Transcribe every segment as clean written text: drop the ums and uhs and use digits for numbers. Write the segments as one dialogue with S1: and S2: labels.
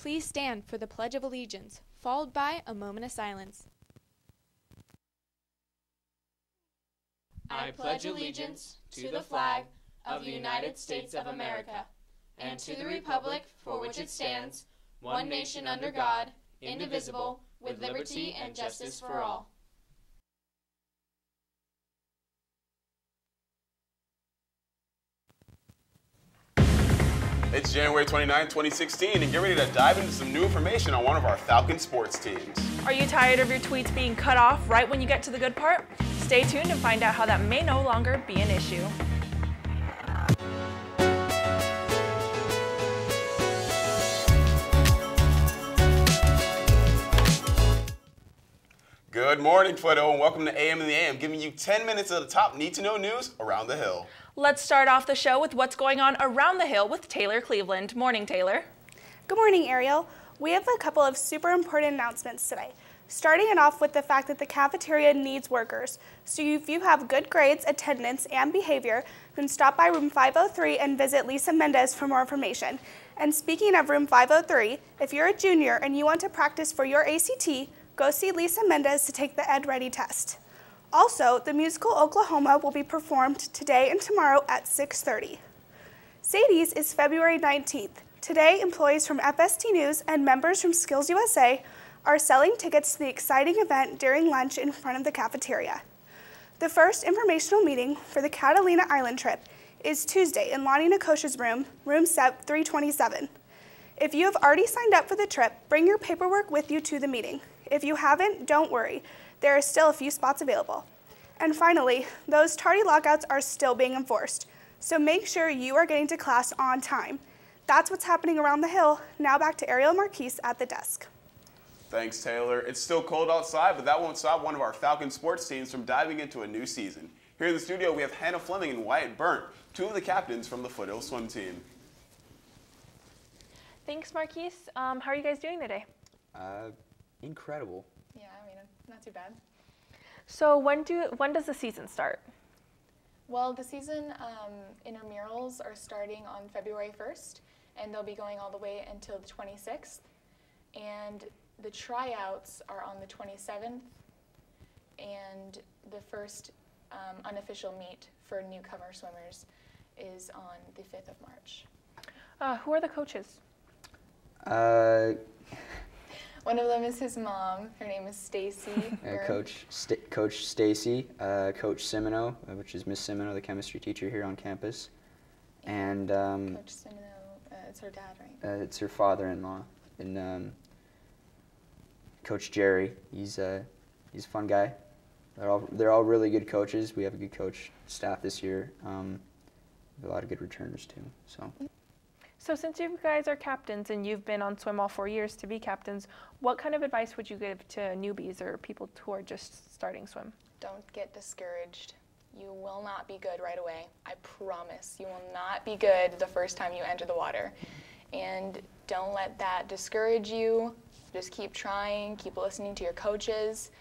S1: Please stand for the Pledge of Allegiance, followed by a moment of silence.
S2: I pledge allegiance to the flag of the United States of America and to the republic for which it stands, one nation under God, indivisible, with liberty and justice for all.
S3: It's January 29, 2016, and get ready to dive into some new information on one of our Falcon sports teams.
S4: Are you tired of your tweets being cut off right when you get to the good part? Stay tuned and find out how that may no longer be an issue.
S3: Good morning, Foothill, and welcome to AM in the AM, giving you 10 minutes of the top need-to-know news around the Hill.
S4: Let's start off the show with what's going on around the Hill with Taylor Cleveland. Morning, Taylor.
S5: Good morning, Ariel. We have a couple of super important announcements today. Starting it off with the fact that the cafeteria needs workers. So if you have good grades, attendance, and behavior, you can stop by room 503 and visit Lisa Mendez for more information. And speaking of room 503, if you're a junior and you want to practice for your ACT, go see Lisa Mendez to take the Ed Ready test. Also, the musical Oklahoma will be performed today and tomorrow at 6:30. Sadie's is February 19th. Today, employees from FST News and members from Skills USA are selling tickets to the exciting event during lunch in front of the cafeteria. The first informational meeting for the Catalina Island trip is Tuesday in Lonnie Nakosha's room 327. If you have already signed up for the trip, bring your paperwork with you to the meeting. If you haven't, don't worry. There are still a few spots available. And finally, those tardy lockouts are still being enforced, so make sure you are getting to class on time. That's what's happening around the Hill. Now back to Ariel Marquise at the desk.
S3: Thanks, Taylor. It's still cold outside, but that won't stop one of our Falcon sports teams from diving into a new season. Here in the studio, we have Hannah Fleming and Wyatt Burnt, two of the captains from the Foothill swim team.
S4: Thanks, Marquise. How are you guys doing today?
S6: Incredible.
S7: Yeah, I mean, not too bad.
S4: So when does the season start?
S7: Well, the season intramurals are starting on February 1st, and they'll be going all the way until the 26th. And the tryouts are on the 27th, and the first unofficial meet for newcomer swimmers is on the 5th of March.
S4: Who are the coaches?
S7: One of them is his mom. Her name is Stacy.
S6: Coach Stacy, Coach Simino, which is Miss Simino, the chemistry teacher here on campus, and
S7: Coach Simino, it's her dad, right?
S6: It's her father-in-law, and Coach Jerry. He's a fun guy. They're all really good coaches. We have a good coach staff this year. We have a lot of good returners too.
S4: So since you guys are captains and you've been on swim all 4 years to be captains, what kind of advice would you give to newbies or people who are just starting swim?
S7: Don't get discouraged. You will not be good right away. I promise. You will not be good the first time you enter the water. And don't let that discourage you. Just keep trying, keep listening to your coaches.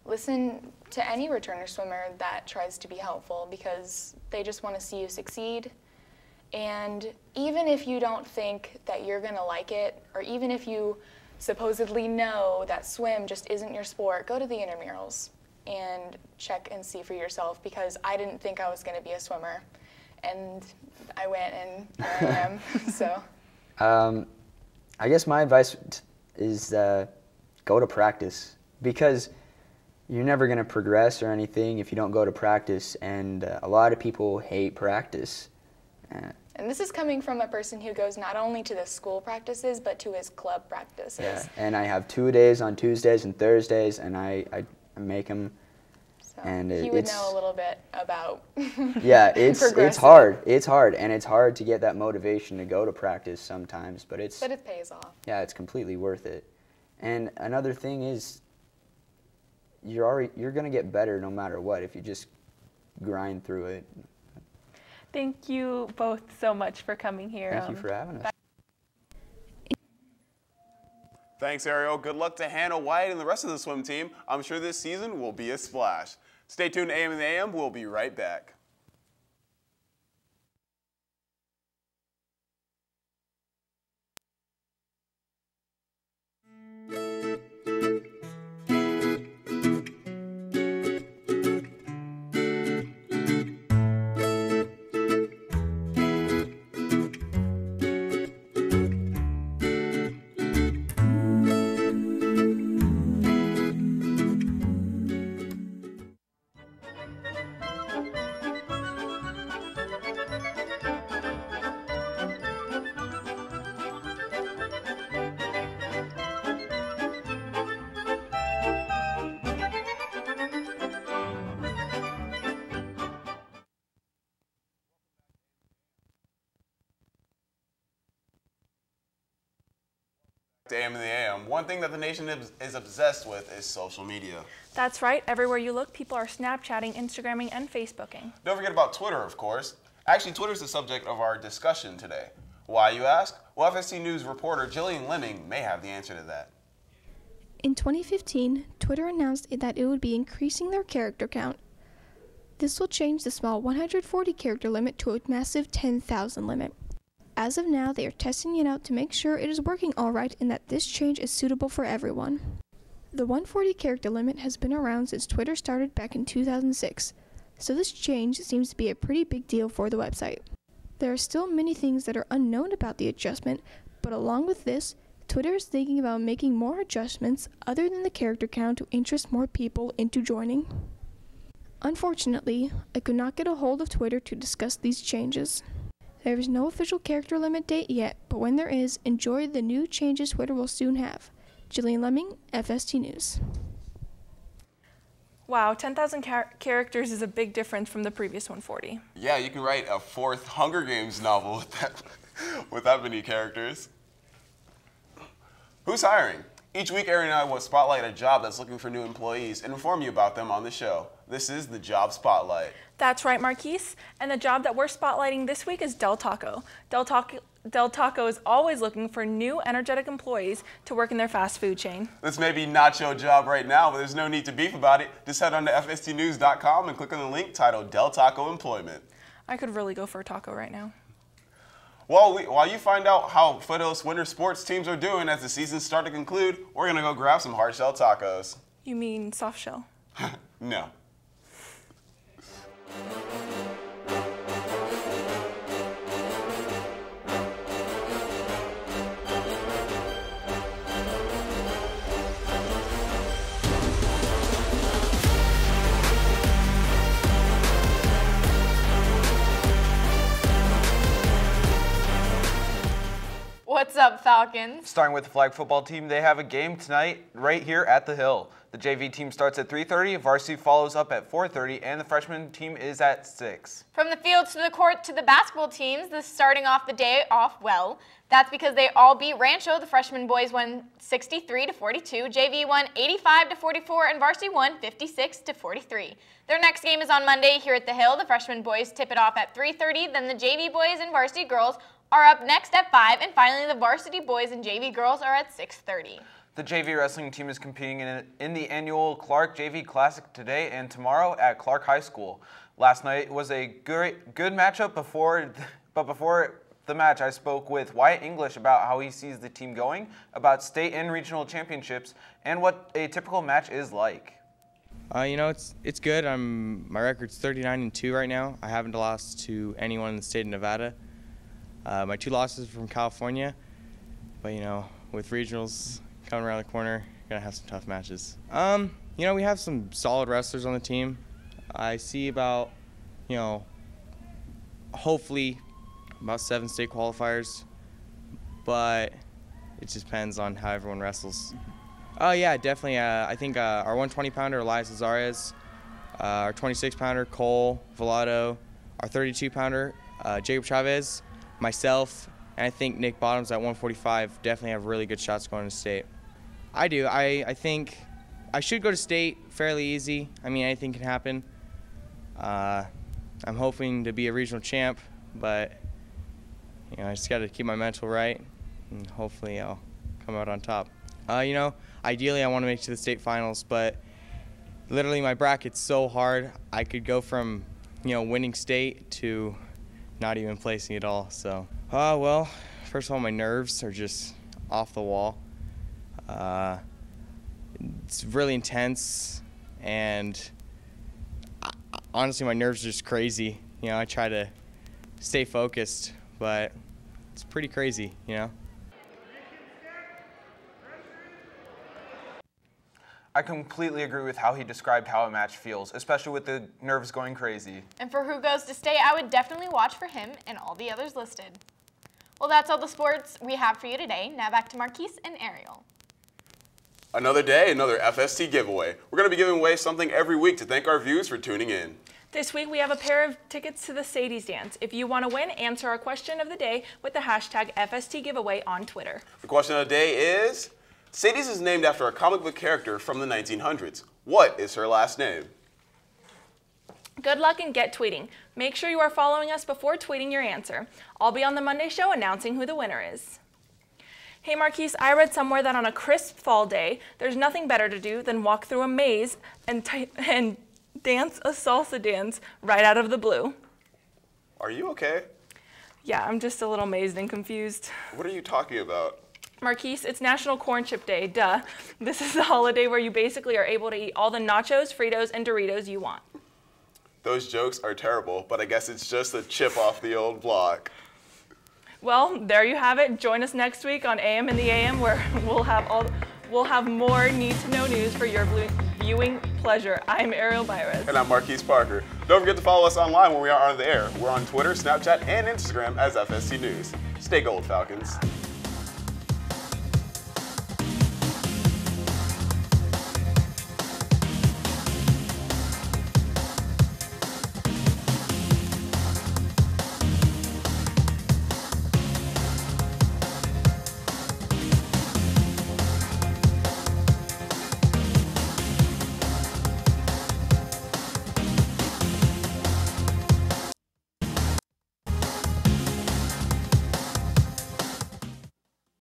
S7: Listen to any returner swimmer that tries to be helpful because they just want to see you succeed. And even if you don't think that you're going to like it, or even if you supposedly know that swim just isn't your sport, go to the intramurals and check and see for yourself, because I didn't think I was going to be a swimmer, and I went and here I am. So,
S6: I guess my advice is go to practice, because you're never going to progress or anything if you don't go to practice, and a lot of people hate practice.
S7: And this is coming from a person who goes not only to the school practices, but to his club practices.
S6: Yeah, and I have 2 days on Tuesdays and Thursdays, and I make them.
S7: So
S6: and
S7: he would know a little bit about
S6: yeah, it's hard. It's hard, and it's hard to get that motivation to go to practice sometimes, but it
S7: pays off.
S6: Yeah, it's completely worth it. And another thing is, you're going to get better no matter what if you just grind through it.
S4: Thank you both so much for coming here.
S6: Thank you for having us.
S3: Thanks, Ariel. Good luck to Hannah, Wyatt, and the rest of the swim team. I'm sure this season will be a splash. Stay tuned to AM in the AM. We'll be right back. AM in the AM. One thing that the nation is obsessed with is social media.
S4: That's right. Everywhere you look, people are Snapchatting, Instagramming, and Facebooking.
S3: Don't forget about Twitter, of course. Actually, Twitter is the subject of our discussion today. Why, you ask? Well, FST News reporter Jillian Lemming may have the answer to that.
S8: In 2015, Twitter announced that it would be increasing their character count. This will change the small 140 character limit to a massive 10,000 limit. As of now, they are testing it out to make sure it is working alright and that this change is suitable for everyone. The 140 character limit has been around since Twitter started back in 2006, so this change seems to be a pretty big deal for the website. There are still many things that are unknown about the adjustment, but along with this, Twitter is thinking about making more adjustments other than the character count to interest more people into joining. Unfortunately, I could not get a hold of Twitter to discuss these changes. There is no official character limit date yet, but when there is, enjoy the new changes Twitter will soon have. Jillian Lemming, FST News.
S4: Wow, 10,000 characters is a big difference from the previous 140.
S3: Yeah, you can write a fourth Hunger Games novel with that many characters. Who's hiring? Each week, Ari and I will spotlight a job that's looking for new employees and inform you about them on the show. This is the Job Spotlight.
S4: That's right, Marquise. And the job that we're spotlighting this week is Del Taco. Del Taco is always looking for new, energetic employees to work in their fast food chain.
S3: This may be not your job right now, but there's no need to beef about it. Just head on to FSTnews.com and click on the link titled Del Taco Employment.
S4: I could really go for a taco right now.
S3: While you find out how Foothill's winter sports teams are doing as the seasons start to conclude, we're going to go grab some hard shell tacos.
S4: You mean soft shell?
S3: No.
S2: What's up, Falcons?
S9: Starting with the flag football team, they have a game tonight right here at the Hill. The JV team starts at 3:30, varsity follows up at 4:30, and the freshman team is at 6.
S2: From the field to the court to the basketball teams, this starting off the day off well. That's because they all beat Rancho. The freshman boys won 63-42, JV won 85-44, and varsity won 56-43. Their next game is on Monday here at the Hill. The freshman boys tip it off at 3:30, then the JV boys and varsity girls are up next at 5, and finally the varsity boys and JV girls are at 6:30.
S9: The JV wrestling team is competing in the annual Clark JV Classic today and tomorrow at Clark High School. Last night was a good matchup but before the match I spoke with Wyatt English about how he sees the team going, about state and regional championships, and what a typical match is like.
S10: It's good. My record's 39-2 right now. I haven't lost to anyone in the state of Nevada. My 2 losses from California, but with regionals coming around the corner, gonna have some tough matches. We have some solid wrestlers on the team. I see about, hopefully about 7 state qualifiers, but it just depends on how everyone wrestles. Oh yeah, definitely. I think our 120-pounder Elias Azarez, our 26-pounder Cole Villado, our 32-pounder Jacob Chavez, myself, and I think Nick Bottoms at 145 definitely have really good shots going to state. I do. I think I should go to state fairly easy. I mean, anything can happen. I'm hoping to be a regional champ, but I just got to keep my mental right, and hopefully I'll come out on top. Ideally I want to make it to the state finals, but literally my bracket's so hard. I could go from, winning state to not even placing at all. So, well, first of all, my nerves are just off the wall. It's really intense, and honestly, my nerves are just crazy. I try to stay focused, but it's pretty crazy,
S9: I completely agree with how he described how a match feels, especially with the nerves going crazy.
S2: And for who goes to state, I would definitely watch for him and all the others listed. Well, that's all the sports we have for you today. Now back to Marquise and Ariel.
S3: Another day, another FST giveaway. We're going to be giving away something every week to thank our viewers for tuning in.
S4: This week we have a pair of tickets to the Sadie's Dance. If you want to win, answer our question of the day with the hashtag FST giveaway on Twitter.
S3: The question of the day is, Sadie's is named after a comic book character from the 1900s. What is her last name?
S4: Good luck and get tweeting. Make sure you are following us before tweeting your answer. I'll be on the Monday show announcing who the winner is. Hey Marquise, I read somewhere that on a crisp fall day, there's nothing better to do than walk through a maze and dance a salsa dance right out of the blue.
S3: Are you okay?
S4: Yeah, I'm just a little mazed and confused.
S3: What are you talking about?
S4: Marquise, it's National Corn Chip Day, duh. This is the holiday where you basically are able to eat all the nachos, Fritos, and Doritos you want.
S3: Those jokes are terrible, but I guess it's just a chip off the old block.
S4: Well, there you have it. Join us next week on AM in the AM, where we'll have more need-to-know news for your viewing pleasure. I'm Ariel Byres.
S3: And I'm Marquise Parker. Don't forget to follow us online when we are on the air. We're on Twitter, Snapchat, and Instagram as FST News. Stay gold, Falcons.